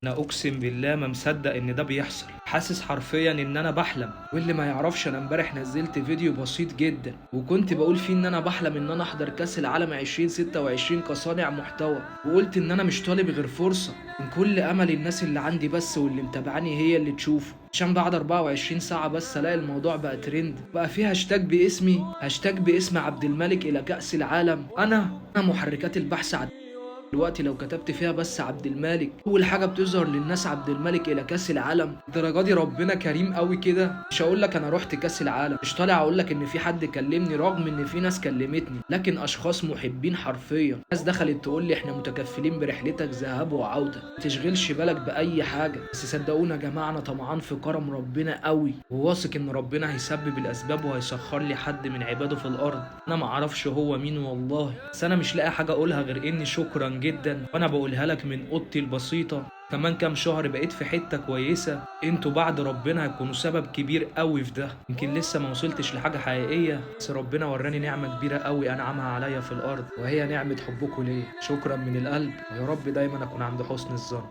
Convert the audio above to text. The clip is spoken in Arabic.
انا اقسم بالله ما مصدق ان ده بيحصل، حاسس حرفيا ان انا بحلم. واللي ما يعرفش انا امبارح نزلت فيديو بسيط جدا وكنت بقول فيه ان انا بحلم ان انا احضر كاس العالم 2026 كصانع محتوى، وقلت ان انا مش طالب غير فرصة من كل امل الناس اللي عندي بس واللي متابعاني هي اللي تشوفه، عشان بعد 24 ساعة بس الاقي الموضوع بقى ترند، بقى فيه هاشتاج باسمي، هاشتاج باسم عبد الملك الى كأس العالم. انا محركات البحث دلوقتي لو كتبت فيها بس عبد الملك اول حاجه بتظهر للناس عبد الملك الى كاس العالم. الدرجه دي ربنا كريم قوي كده. مش هقول لك انا رحت كاس العالم، مش طالع اقول لك ان في حد كلمني رغم ان في ناس كلمتني، لكن اشخاص محبين حرفيا، ناس دخلت تقول لي احنا متكفلين برحلتك ذهاب وعوده، ما تشغلش بالك باي حاجه. بس صدقونا يا جماعه انا طمعان في كرم ربنا قوي، وواثق ان ربنا هيسبب الاسباب وهيسخر لي حد من عباده في الارض. انا ما اعرفش هو مين والله، بس انا مش لاقي حاجه اقولها غير اني شكرا جدا، وانا بقولها لك من اوضتي البسيطه. كمان كام شهر بقيت في حته كويسه، انتوا بعد ربنا هتكونوا سبب كبير قوي في ده. يمكن لسه ما وصلتش لحاجه حقيقيه، بس ربنا وراني نعمه كبيره قوي انعمها عليا في الارض، وهي نعمه حبكم ليا. شكرا من القلب، ويا رب دايما اكون عند حسن الظن.